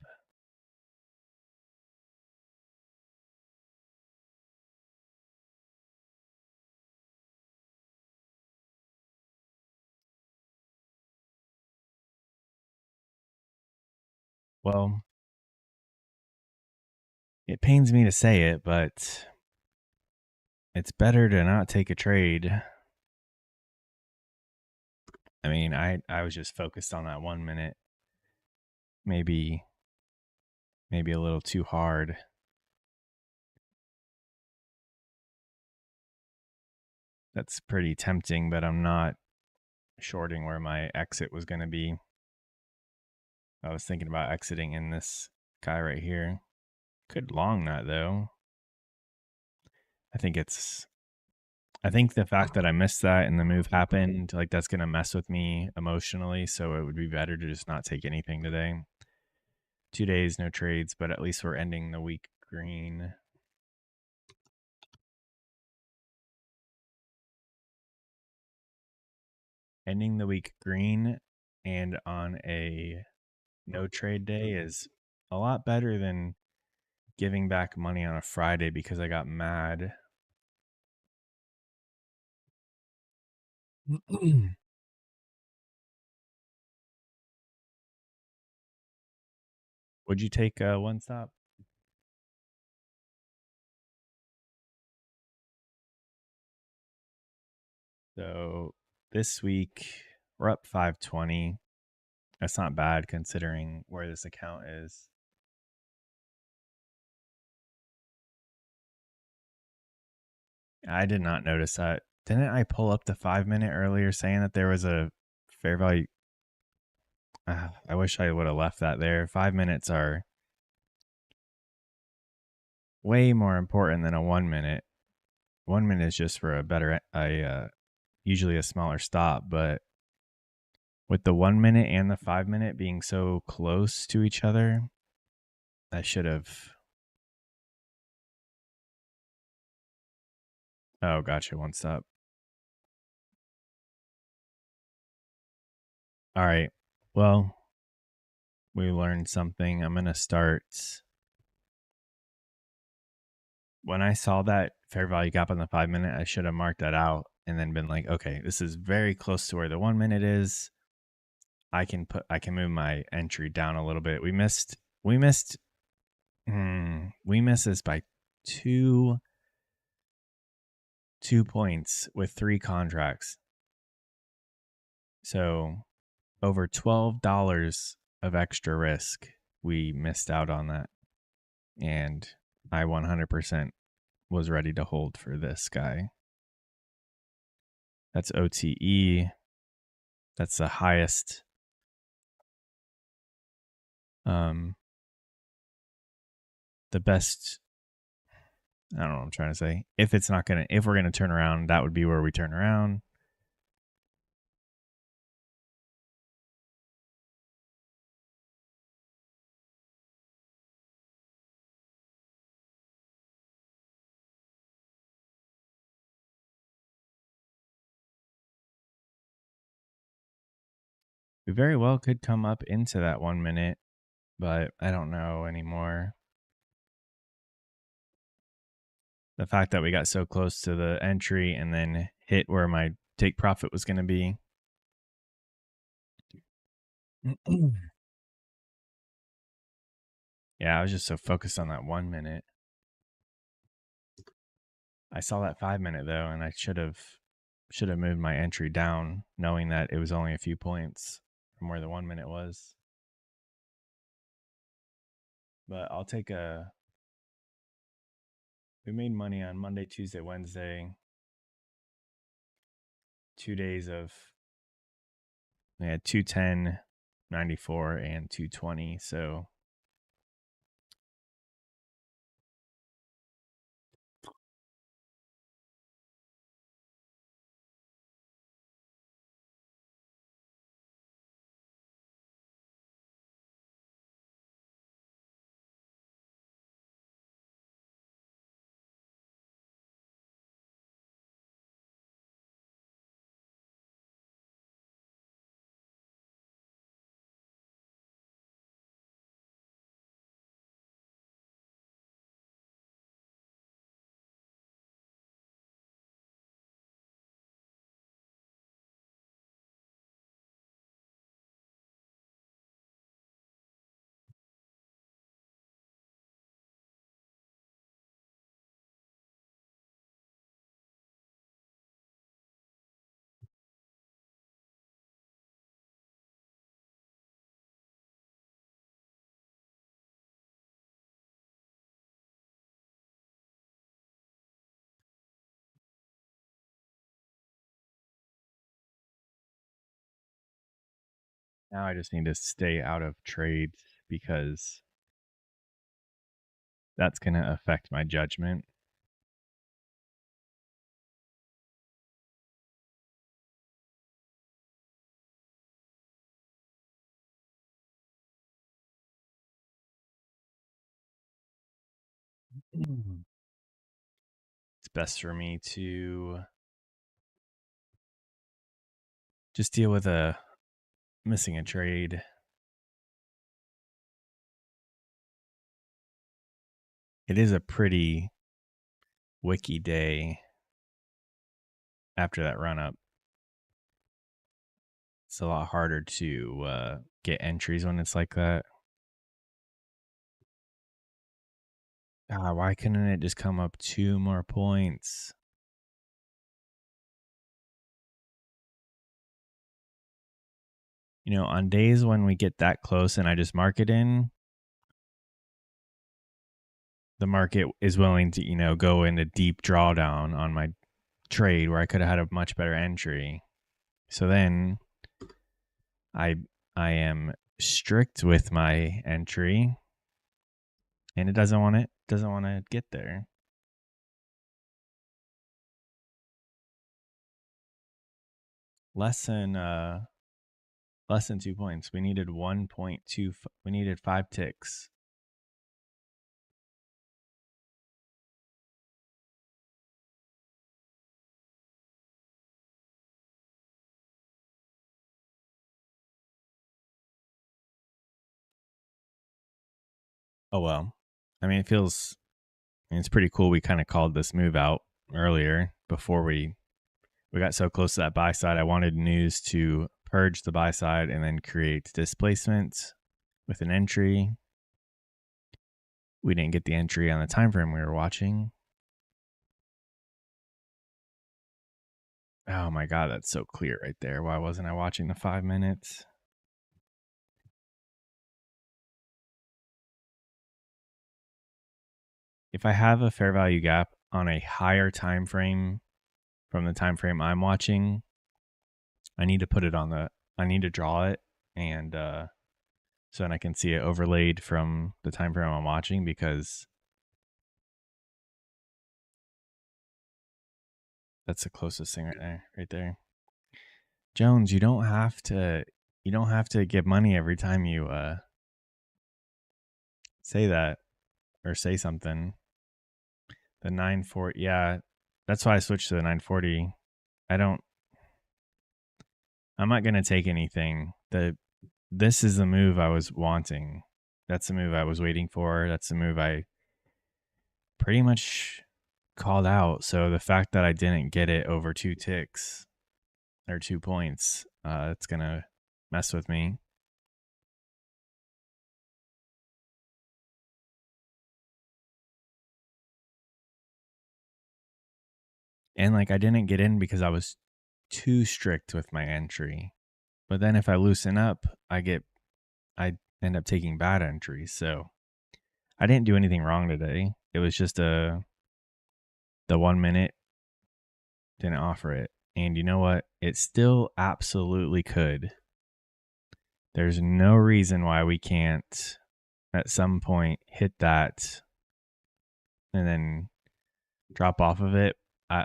Well, it pains me to say it, but it's better to not take a trade. I mean, I was just focused on that 1 minute. Maybe a little too hard. That's pretty tempting, but I'm not shorting where my exit was going to be. I was thinking about exiting in this guy right here. Could long that though. I think the fact that I missed that and the move happened, like that's going to mess with me emotionally. So it would be better to just not take anything today. 2 days, no trades, but at least we're ending the week green. Ending the week green and on a no trade day is a lot better than giving back money on a Friday because I got mad. Would you take one stop? So this week we're up 520. That's not bad considering where this account is. I did not notice that. Didn't I pull up the 5 minute earlier saying that there was a fair value? I wish I would have left that there. 5 minutes are way more important than a 1 minute. 1 minute is just for a better, usually a smaller stop, but with the 1 minute and the 5 minute being so close to each other, I should have. Oh, gotcha. One stop. All right. Well, we learned something. I'm going to start. When I saw that fair value gap on the 5 minute, I should have marked that out and then been like, okay, this is very close to where the 1 minute is. I can move my entry down a little bit. We missed this by two points with 3 contracts. So over $12 of extra risk. We missed out on that. And I 100% was ready to hold for this guy. That's OTE. That's the highest. The best. I don't know what I'm trying to say. If we're gonna turn around, that would be where we turn around. We very well could come up into that 1 minute, but I don't know anymore. The fact that we got so close to the entry and then hit where my take profit was going to be. Yeah, I was just so focused on that 1 minute. I saw that 5 minute though, and I should have moved my entry down, knowing that it was only a few points from where the 1 minute was. But I'll take we made money on Monday, Tuesday, Wednesday. 2 days of we had 210, 94, and 220. So now I just need to stay out of trades because that's going to affect my judgment. It's best for me to just deal with missing a trade. It is a pretty wicky day after that run up. It's a lot harder to get entries when it's like that. Why couldn't it just come up 2 more points? You know, on days when we get that close and I just mark it in, the market is willing to, go into deep drawdown on my trade where I could have had a much better entry. So then I am strict with my entry and it doesn't want to get there. Less than 2 points. We needed 1.2. We needed 5 ticks. Oh well. I mean, it's pretty cool. We kind of called this move out earlier before we got so close to that buy side. I wanted news to purge the buy side and then create displacement with an entry. We didn't get the entry on the time frame we were watching. Oh my God, that's so clear right there. Why wasn't I watching the 5 minutes? If I have a fair value gap on a higher time frame from the time frame I'm watching, I need to put it on I need to draw it, and so then I can see it overlaid from the time frame I'm watching, because that's the closest thing right there. Jones, you don't have to give money every time you say that or say something. The 940, yeah, that's why I switched to the 940. I'm not gonna take anything. This is the move I was wanting. That's the move I was waiting for. That's the move I pretty much called out. So the fact that I didn't get it over 2 ticks or 2 points, it's gonna mess with me. And like, I didn't get in because I was too strict with my entry. But then if I loosen up, I end up taking bad entries. So I didn't do anything wrong today. It was just the 1 minute didn't offer it. And you know what? It still absolutely could. There's no reason why we can't at some point hit that and then drop off of it.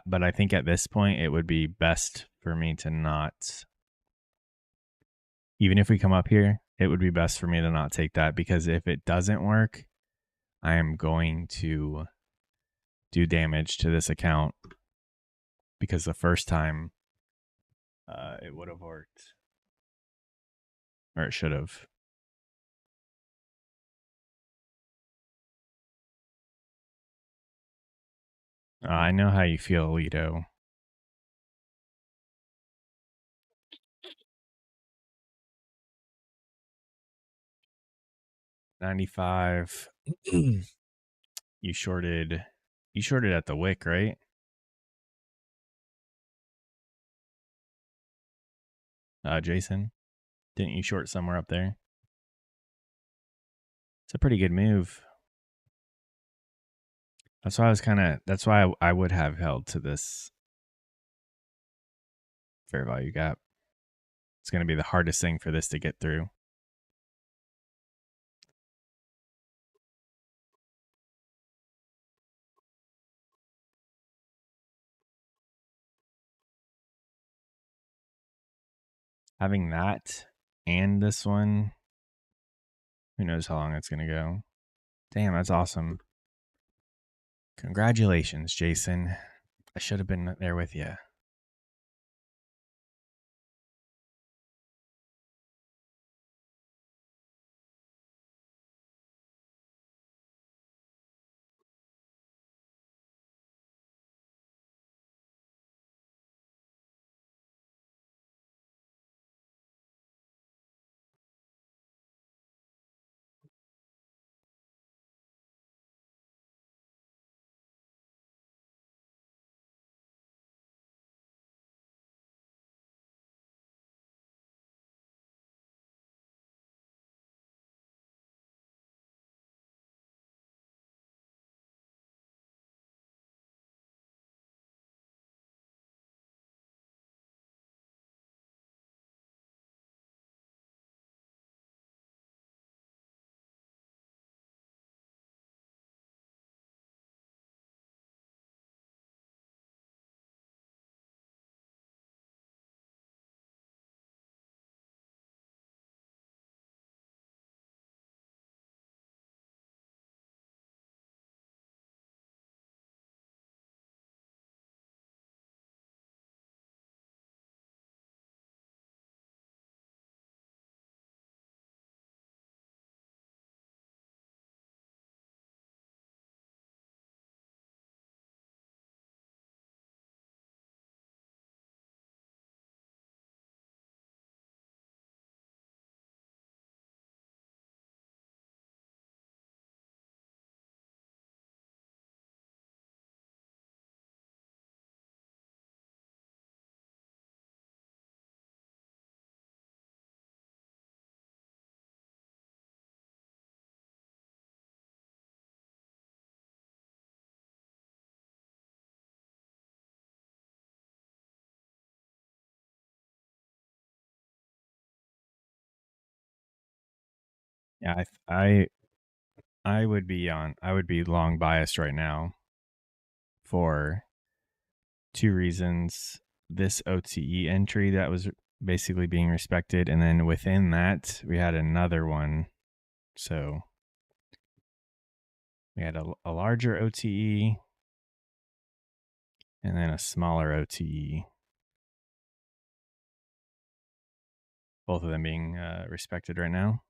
But I think at this point, it would be best for me to not, even if we come up here, it would be best for me to not take that, because if it doesn't work, I am going to do damage to this account, because the first time it would have worked, or it should have. I know how you feel, Lito. 95. You shorted at the wick, right? Jason, didn't you short somewhere up there? It's a pretty good move. That's why I would have held to this fair value gap. It's going to be the hardest thing for this to get through. Having that and this one, who knows how long it's going to go. Damn, that's awesome. Congratulations, Jason. I should have been there with you. Yeah, I would be long biased right now for two reasons. This OTE entry that was basically being respected, and then within that we had another one. So we had a larger OTE and then a smaller OTE, both of them being respected right now.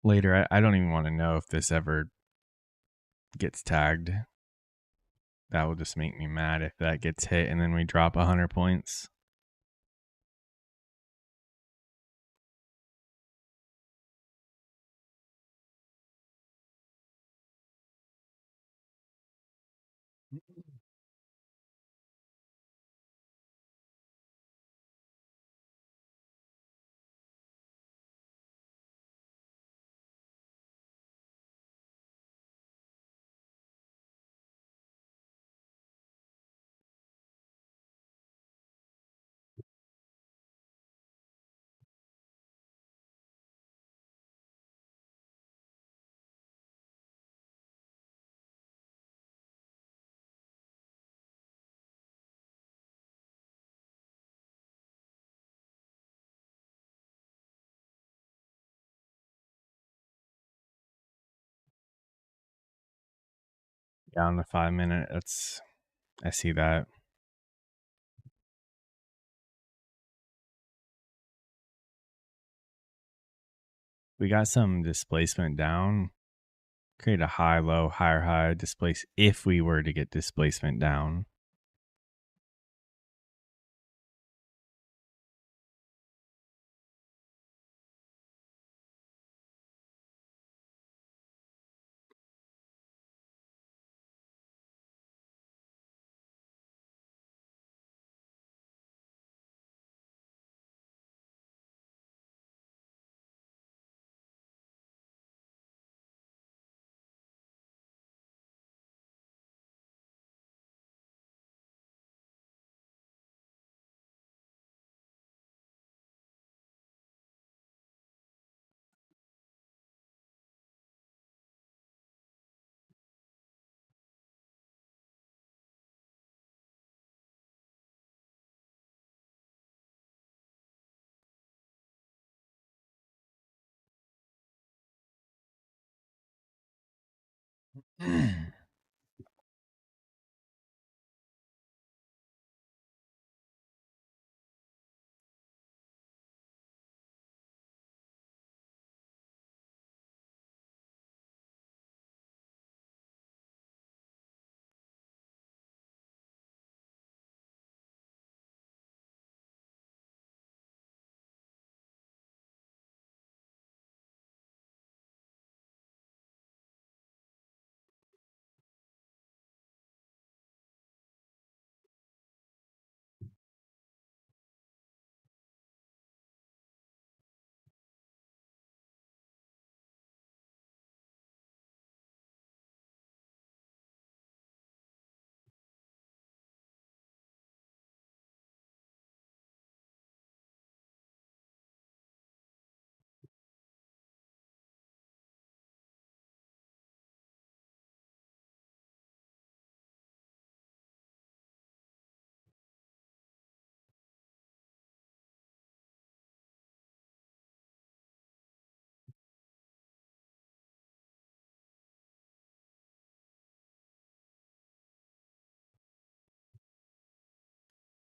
Later, I don't even want to know if this ever gets tagged. That will just make me mad if that gets hit and then we drop 100 points. Down the 5 minute. I see that. We got some displacement down. Create a high, low, higher, high, displace if we were to get displacement down.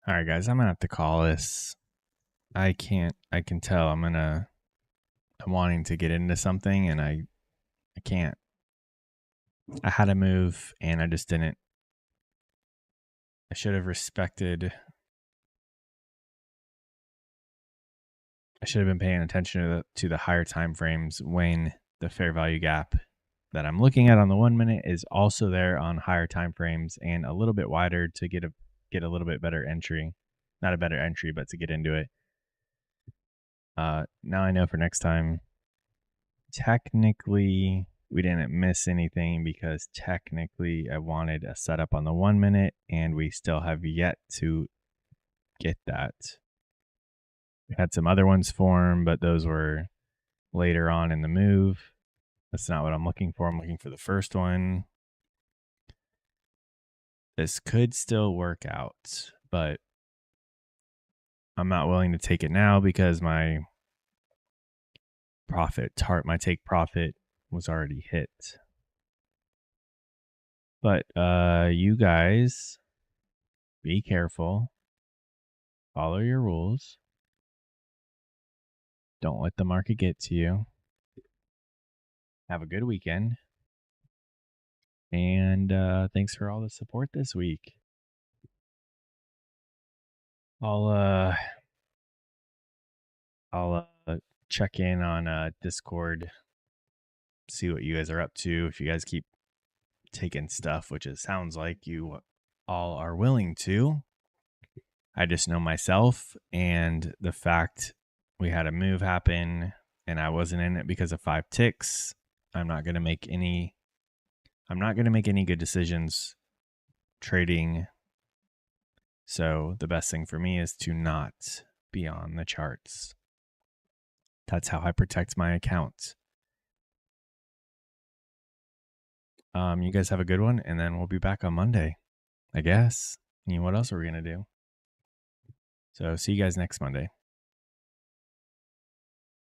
All right, guys, I'm gonna have to call this. I can tell I'm wanting to get into something and I can't. I had to move and I just didn't. I should have respected. I should have been paying attention to the higher time frames when the fair value gap that I'm looking at on the 1 minute is also there on higher time frames and a little bit wider to get a little bit better entry. Not a better entry, but to get into it. Now I know for next time, technically we didn't miss anything because technically I wanted a setup on the 1 minute and we still have yet to get that. We had some other ones form, but those were later on in the move. That's not what I'm looking for. I'm looking for the first one. This could still work out, but I'm not willing to take it now because my my take profit was already hit. But you guys be careful. Follow your rules. Don't let the market get to you. Have a good weekend. And thanks for all the support this week. I'll check in on Discord, see what you guys are up to. If you guys keep taking stuff, which it sounds like you all are willing to. I just know myself and the fact we had a move happen and I wasn't in it because of 5 ticks. I'm not going to make any good decisions trading. So the best thing for me is to not be on the charts. That's how I protect my account. You guys have a good one, and then we'll be back on Monday, I guess. I mean, what else are we going to do? So see you guys next Monday.